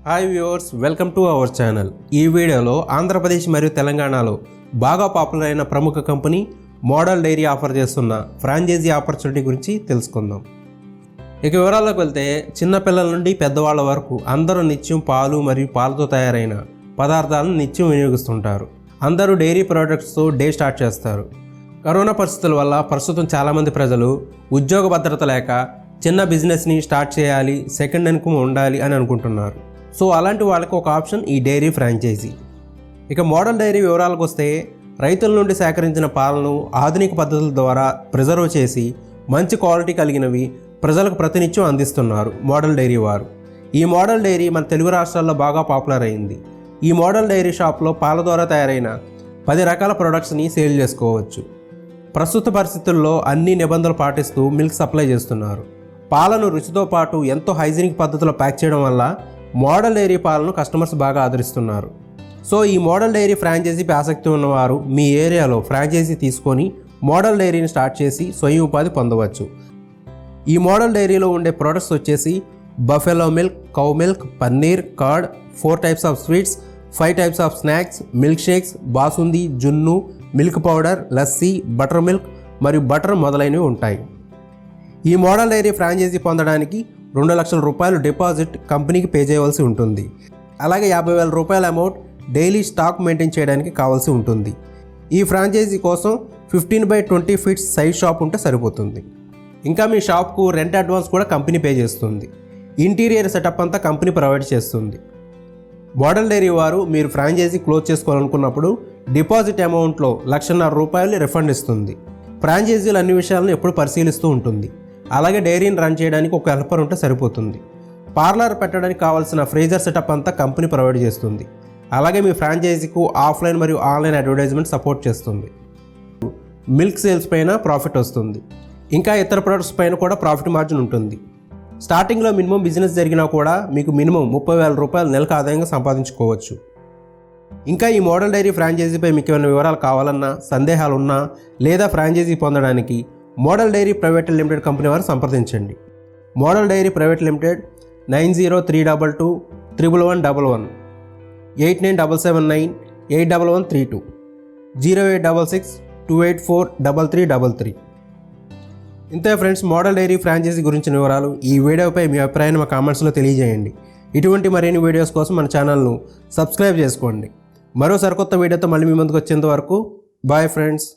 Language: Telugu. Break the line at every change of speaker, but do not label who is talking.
Hi viewers, welcome to our channel. ఈ వీడియోలో ఆంధ్రప్రదేశ్ మరియు తెలంగాణలో బాగా పాపులర్ అయిన ప్రముఖ కంపెనీ మోడల్ డైరీ ఆఫర్ చేస్తున్న ఫ్రాంచైజీ ఆపర్చునిటీ గురించి తెలుసుకుందాం. ఇక వివరాల్లోకి వెళ్తే చిన్నపిల్లల నుండి పెద్దవాళ్ళ వరకు అందరూ నిత్యం పాలు మరియు పాలతో తయారైన పదార్థాలను నిత్యం వినియోగిస్తుంటారు. అందరూ డైరీ ప్రోడక్ట్స్తో డే స్టార్ట్ చేస్తారు. కరోనా పరిస్థితుల వల్ల ప్రస్తుతం చాలామంది ప్రజలు ఉద్యోగ భద్రత లేక చిన్న బిజినెస్ని స్టార్ట్ చేయాలి, సెకండ్ ఇన్కమ్ ఉండాలి అని అనుకుంటున్నారు. సో అలాంటి వాళ్ళకి ఒక ఆప్షన్ ఈ డైరీ ఫ్రాంచైజీ. ఇక మోడల్ డైరీ వివరాలకు వస్తే, రైతుల నుండి సేకరించిన పాలను ఆధునిక పద్ధతుల ద్వారా ప్రిజర్వ్ చేసి మంచి క్వాలిటీ కలిగినవి ప్రజలకు ప్రతినిత్యం అందిస్తున్నారు మోడల్ డైరీ వారు. ఈ మోడల్ డైరీ మన తెలుగు రాష్ట్రాల్లో బాగా పాపులర్ అయింది. ఈ మోడల్ డైరీ షాప్లో పాల ద్వారా తయారైన 10 రకాల ప్రొడక్ట్స్ని సేల్ చేసుకోవచ్చు. ప్రస్తుత పరిస్థితుల్లో అన్ని నిబంధనలు పాటిస్తూ మిల్క్ సప్లై చేస్తున్నారు. పాలను రుచితో పాటు ఎంతో హైజీనిక్ పద్ధతిలో ప్యాక్ చేయడం వల్ల మోడల్ డైరీ పాలను కస్టమర్స్ బాగా ఆదరిస్తున్నారు. సో ఈ మోడల్ డైరీ ఫ్రాంచైజీపై ఆసక్తి ఉన్నవారు మీ ఏరియాలో ఫ్రాంచైజీ తీసుకొని మోడల్ డైరీని స్టార్ట్ చేసి స్వయం ఉపాధి పొందవచ్చు. ఈ మోడల్ డైరీలో ఉండే ప్రొడక్ట్స్ వచ్చేసి buffalo milk, cow milk, paneer, curd, 4 types of sweets, 5 types of snacks, milkshakes, basundi, జున్ను, milk powder, lassi, buttermilk మరియు బటర్ మొదలైనవి ఉంటాయి. ఈ మోడల్ డైరీ ఫ్రాంచైజీ పొందడానికి 2 లక్షల రూపాయలు డిపాజిట్ కంపెనీకి పే చేయవలసి ఉంటుంది. అలాగే 50,000 రూపాయల అమౌంట్ డైలీ స్టాక్ మెయింటైన్ చేయడానికి కావాల్సి ఉంటుంది. ఈ ఫ్రాంచైజీ కోసం 15x20 ఫీట్స్ సైజ్ షాప్ ఉంటే సరిపోతుంది. ఇంకా మీ షాప్కు రెంట్ అడ్వాన్స్ కూడా కంపెనీ పే చేస్తుంది. ఇంటీరియర్ సెటప్ అంతా కంపెనీ ప్రొవైడ్ చేస్తుంది. మోడల్ డైరీ వారు మీరు ఫ్రాంచైజీ క్లోజ్ చేసుకోవాలనుకున్నప్పుడు డిపాజిట్ అమౌంట్లో 1,50,000 రూపాయలు రిఫండ్ ఇస్తుంది. ఫ్రాంచైజీలు అన్ని విషయాలను ఎప్పుడు పరిశీలిస్తూ ఉంటుంది. అలాగే డైరీని రన్ చేయడానికి ఒక హెల్పర్ ఉంటే సరిపోతుంది. పార్లర్ పెట్టడానికి కావాల్సిన ఫ్రీజర్ సెటప్ అంతా కంపెనీ ప్రొవైడ్ చేస్తుంది. అలాగే మీ ఫ్రాంచైజీకు ఆఫ్లైన్ మరియు ఆన్లైన్ అడ్వర్టైజ్మెంట్ సపోర్ట్ చేస్తుంది. మిల్క్ సేల్స్ పైన ప్రాఫిట్ వస్తుంది. ఇంకా ఇతర ప్రొడక్ట్స్ పైన కూడా ప్రాఫిట్ మార్జిన్ ఉంటుంది. స్టార్టింగ్లో మినిమం బిజినెస్ జరిగినా కూడా మీకు మినిమం 30,000 రూపాయలు నెలకు ఆదాయంగా సంపాదించుకోవచ్చు. ఇంకా ఈ మోడల్ డైరీ ఫ్రాంచైజీపై మీకు ఏమైనా వివరాలు కావాలన్నా, సందేహాలున్నా లేదా ఫ్రాంచైజీ పొందడానికి model dairy private limited company వారు సంప్రదించండి. Model dairy private limited 903222 1111 8977 81132 0866 284 3333. ఇంతే ఫ్రెండ్స్, మోడల్ డైరీ ఫ్రాంచైజీ గురించిన వివరాలు. ఈ వీడియోపై మీ అభిప్రాయాన్ని మా కామెంట్స్లో తెలియజేయండి. ఇటువంటి మరిన్ని వీడియోస్ కోసం మన ఛానల్ను సబ్స్క్రైబ్ చేసుకోండి. మరో సరికొత్త వీడియోతో మళ్ళీ మీ ముందుకు వచ్చేంత వరకు బాయ్ ఫ్రెండ్స్.